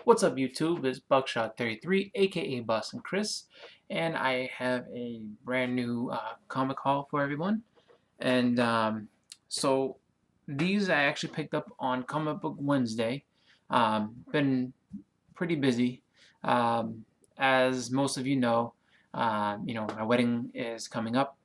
What's up, YouTube? It's Buckshot33, aka Boston Chris, and I have a brand new comic haul for everyone. And so these I actually picked up on Comic Book Wednesday. Been pretty busy. Um, as most of my wedding is coming up.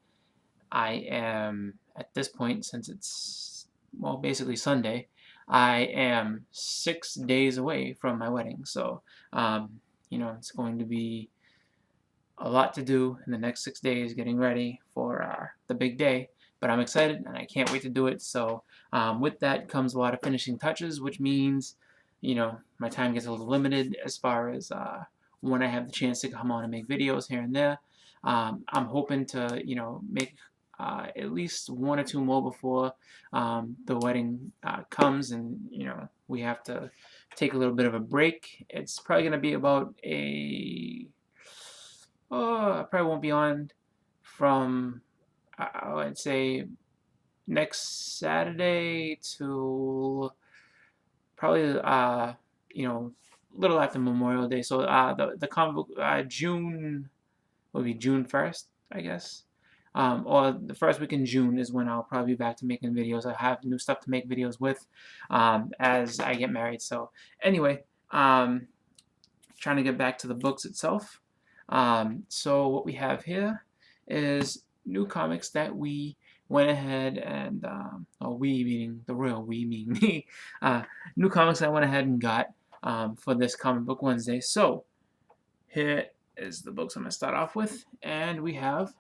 I am at this point, since it's well basically Sunday, I am 6 days away from my wedding. So it's going to be a lot to do in the next 6 days, getting ready for the big day. But I'm excited and I can't wait to do it. So with that comes a lot of finishing touches, which means my time gets a little limited as far as when I have the chance to come on and make videos here and there. I'm hoping to make at least one or two more before the wedding comes, and we have to take a little bit of a break. It's probably going to be about I probably won't be on from I'd say next Saturday to probably a little after Memorial Day. So the comic book June will be June 1st, I guess. Or the first week in June is when I'll probably be back to making videos. I have new stuff to make videos with as I get married. So anyway, trying to get back to the books itself. So what we have here is new comics that we went ahead and, we meaning the royal we meaning me, new comics I went ahead and got for this Comic Book Wednesday. So here is the books I'm going to start off with, and we have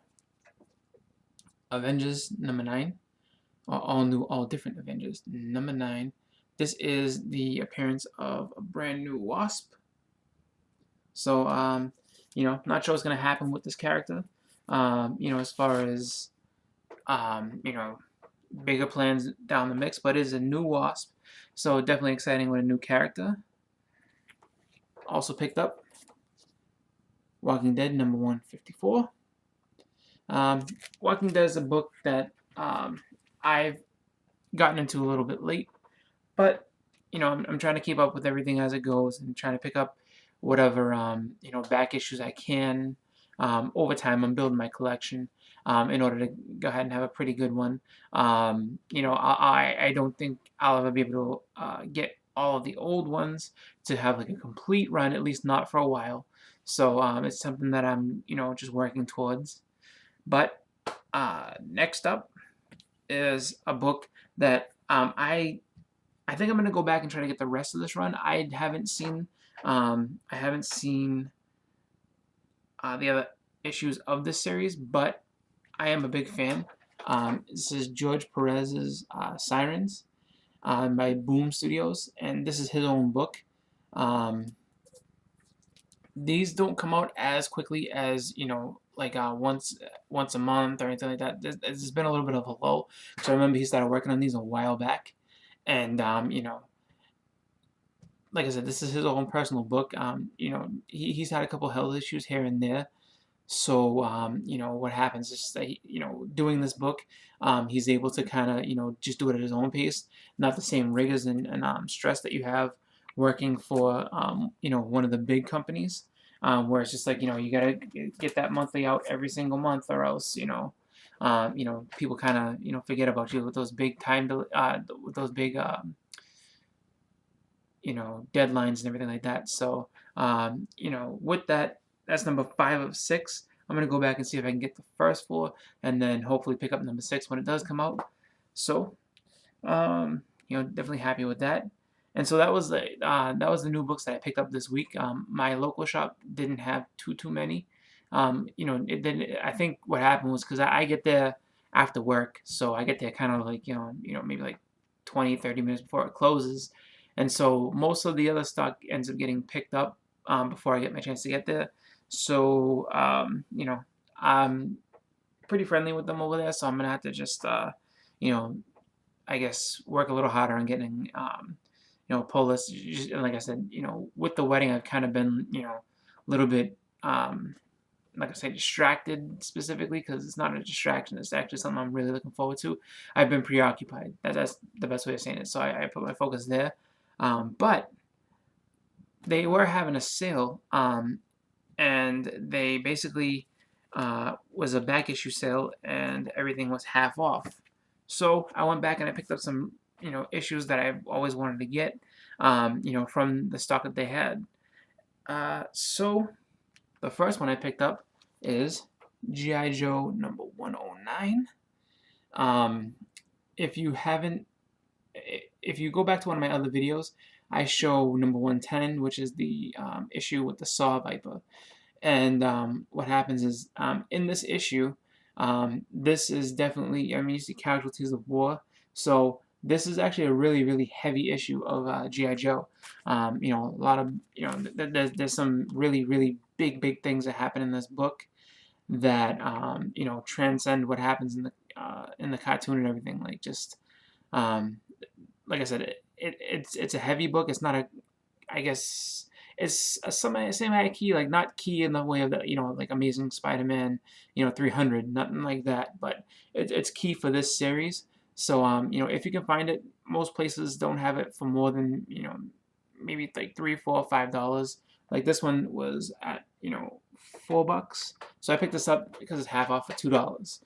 Avengers number 9, or all new, all different Avengers number 9. This is the appearance of a brand new Wasp. So, not sure what's going to happen with this character. As far as, bigger plans down the mix, but it is a new Wasp. So definitely exciting with a new character. Also picked up Walking Dead number 154. Walking Dead is a book that I've gotten into a little bit late, but I'm trying to keep up with everything as it goes and trying to pick up whatever back issues I can. Over time, I'm building my collection in order to go ahead and have a pretty good one. I don't think I'll ever be able to get all of the old ones to have like a complete run, at least not for a while. So it's something that I'm just working towards. But next up is a book that I think I'm gonna go back and try to get the rest of this run. I haven't seen the other issues of this series, but I am a big fan. This is George Perez's Sirens by Boom Studios, and this is his own book. Um, these don't come out as quickly as like once a month or anything like that. There's been a little bit of a lull. So I remember he started working on these a while back, and like I said, this is his own personal book. He's had a couple health issues here and there. So, what happens is that, doing this book, he's able to kind of, just do it at his own pace, not the same rigors and stress that you have working for, one of the big companies, where it's just like, you got to get that monthly out every single month, or else, people kind of, forget about you with those big with those big, deadlines and everything like that. So, with that, that's number 5 of 6. I'm gonna go back and see if I can get the first 4, and then hopefully pick up number 6 when it does come out. So, definitely happy with that. And so that was the new books that I picked up this week. My local shop didn't have too many. It didn't. I think what happened was because I get there after work, so I get there kind of like maybe like 20-30 minutes before it closes, and so most of the other stock ends up getting picked up before I get my chance to get there. So I'm pretty friendly with them over there, so I'm gonna have to just you know, I guess work a little harder on getting pull this. Like I said, with the wedding, I've kind of been a little bit like I say, distracted specifically, because it's not a distraction. It's actually something I'm really looking forward to. I've been preoccupied. That's the best way of saying it. So I put my focus there. But they were having a sale, and they basically was a back issue sale, and everything was half off. So I went back and I picked up some, issues that I've always wanted to get, from the stock that they had. So the first one I picked up is G.I. Joe number 109. Um, if you haven't, if you go back to one of my other videos, I show number 110, which is the issue with the Saw Viper. And what happens is, in this issue, this is definitely, I mean, you see casualties of war. So this is actually a really, really heavy issue of G.I. Joe. A lot of, there's some really, really big, big things that happen in this book that, transcend what happens in the cartoon and everything. Like, just, um, like I said, it's a heavy book. It's not a, I guess it's a semi key, like not key in the way of the, like Amazing Spider-Man, 300, nothing like that, but it's key for this series. So if you can find it, most places don't have it for more than, maybe like $3, $4, $5. Like this one was at, $4. So I picked this up because it's half off for $2.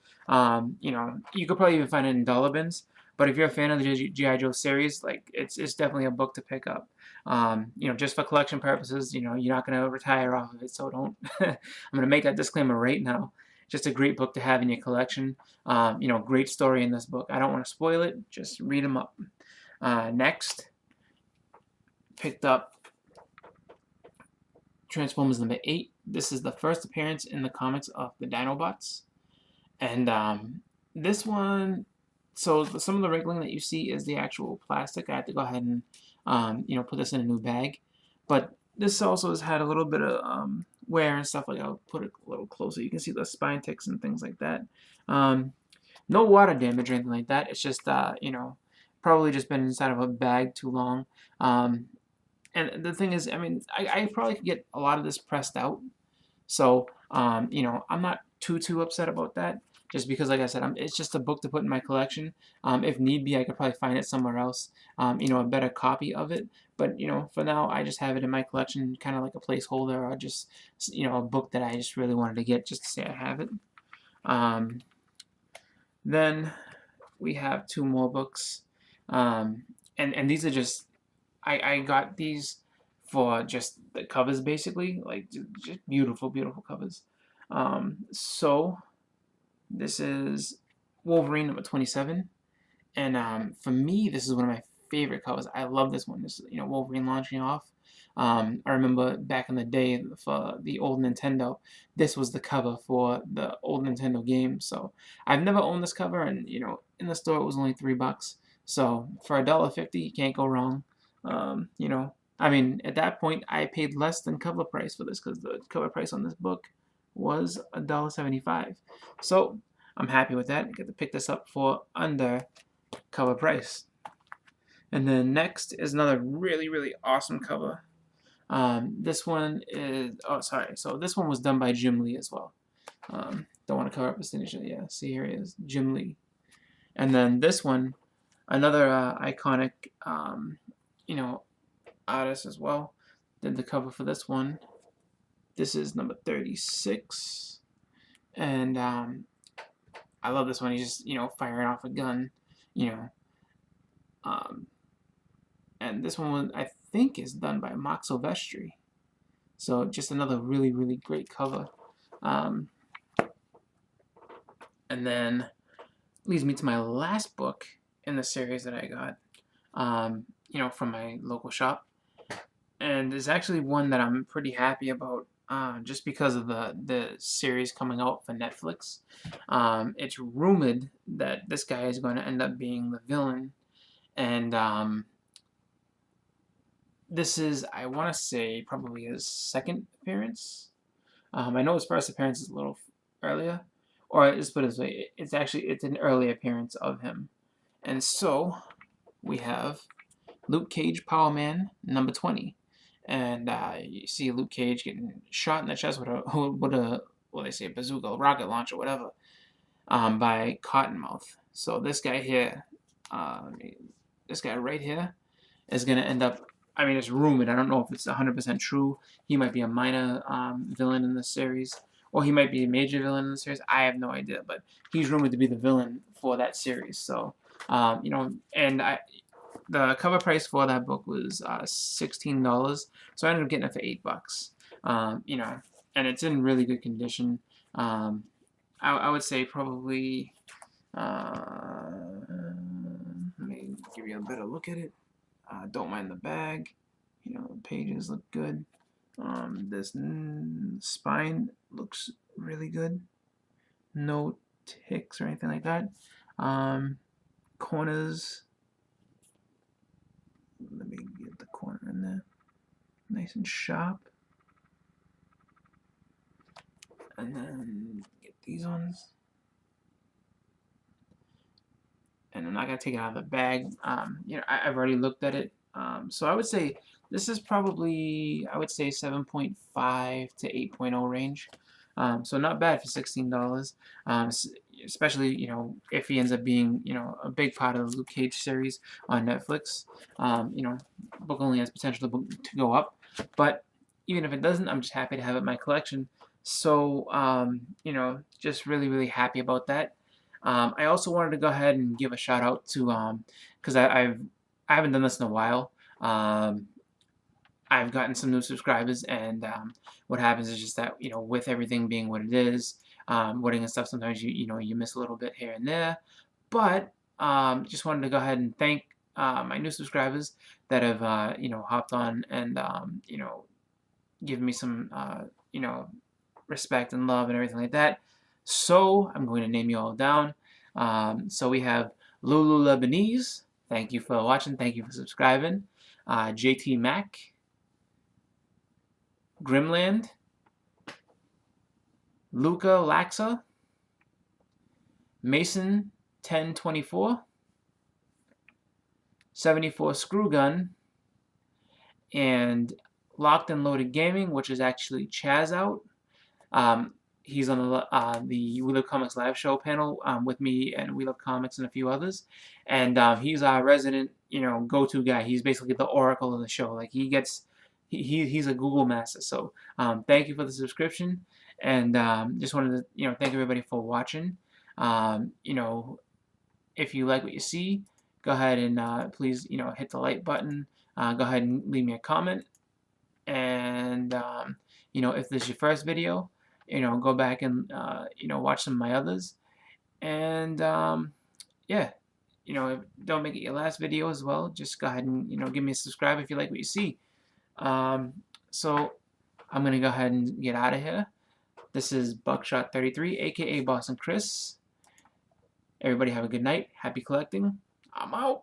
You could probably even find it in dollar bins. But if you're a fan of the G.I. Joe series, like it's definitely a book to pick up. Just for collection purposes, you're not going to retire off of it, so don't. I'm going to make that disclaimer right now. Just a great book to have in your collection. Great story in this book. I don't want to spoil it. Just read them up. Next, picked up Transformers number 8. This is the first appearance in the comics of the Dinobots. And this one, so some of the wriggling that you see is the actual plastic. I had to go ahead and, put this in a new bag. But this also has had a little bit of wear and stuff. Like, I'll put it a little closer. You can see the spine ticks and things like that. No water damage or anything like that. It's just, probably just been inside of a bag too long. And the thing is, I mean, I probably could get a lot of this pressed out. So, I'm not too upset about that. Just because, like I said, it's just a book to put in my collection. If need be, I could probably find it somewhere else, a better copy of it. But, for now, I just have it in my collection, kind of like a placeholder, or just, a book that I just really wanted to get just to say I have it. Then we have two more books. And these are just, I got these for just the covers, basically, like just beautiful, beautiful covers. So this is Wolverine number 27, and for me, this is one of my favorite covers. I love this one. This is, Wolverine launching off. I remember back in the day for the old Nintendo, this was the cover for the old Nintendo game. So I've never owned this cover, and in the store it was only $3. So for $1.50, you can't go wrong. I mean, at that point, I paid less than cover price for this because the cover price on this book was $1.75. So I'm happy with that. I get to pick this up for under cover price. And then next is another really, really awesome cover. This one is, oh, sorry. So this one was done by Jim Lee as well. Don't want to cover up his signature. Yeah, see, here he is, Jim Lee. And then this one, another iconic, artist as well, did the cover for this one. This is number 36. And I love this one. He's just, firing off a gun, and this one, I think, is done by Mark Silvestri. So just another really, really great cover. And then leads me to my last book in the series that I got, from my local shop. And it's actually one that I'm pretty happy about, just because of the series coming out for Netflix. It's rumored that this guy is going to end up being the villain, and this is, I want to say, probably his second appearance. I know his first appearance is a little earlier, or let's put it this way, it's an early appearance of him. And so we have Luke Cage, Power Man, number 20. And you see Luke Cage getting shot in the chest with a well, they say a bazooka, rocket launcher, whatever, by Cottonmouth. So this guy here, this guy right here, is going to end up I mean, it's rumored. I don't know if it's 100% true. He might be a minor villain in the series, or he might be a major villain in the series. I have no idea, but he's rumored to be the villain for that series. So, you know, and the cover price for that book was $16, so I ended up getting it for $8. You know, and it's in really good condition. I would say probably. Let me give you a better look at it. Don't mind the bag. You know, the pages look good. This spine looks really good. No ticks or anything like that. Corners. Let me get the corner in there. Nice and sharp. And then get these ones. And I'm not gonna take it out of the bag. You know, I've already looked at it. So I would say this is probably, I would say 7.5 to 8.0 range. So not bad for $16. Especially, you know, if he ends up being, you know, a big part of the Luke Cage series on Netflix. You know, book only has potential to go up, but even if it doesn't, I'm just happy to have it in my collection. So, you know, just really happy about that. I also wanted to go ahead and give a shout out to, because I haven't done this in a while. I've gotten some new subscribers, and what happens is just that, you know, with everything being what it is, wedding and stuff, sometimes you know, you miss a little bit here and there. But just wanted to go ahead and thank my new subscribers that have you know, hopped on and you know, given me some you know, respect and love and everything like that. So I'm going to name you all down. So we have Lulu Lebanese. Thank you for watching. Thank you for subscribing. JT Mac, Grimland, Luca Laxa, Mason 1024, 74 Screw Gun, and Locked and Loaded Gaming, which is actually Chaz out. He's on the We Love Comics live show panel with me and We Love Comics and a few others, and he's our resident, you know, go-to guy. He's basically the oracle of the show. Like he's a Google master. So thank you for the subscription, and just wanted to, you know, thank everybody for watching. You know, if you like what you see, go ahead and please, you know, hit the like button. Go ahead and leave me a comment, and you know, if this is your first video, you know, go back and you know, watch some of my others, and yeah, you know, don't make it your last video as well. Just go ahead and, you know, give me a subscribe if you like what you see. So I'm gonna go ahead and get out of here. This is Buckshot 33, aka Boston Chris. Everybody have a good night. Happy collecting. I'm out.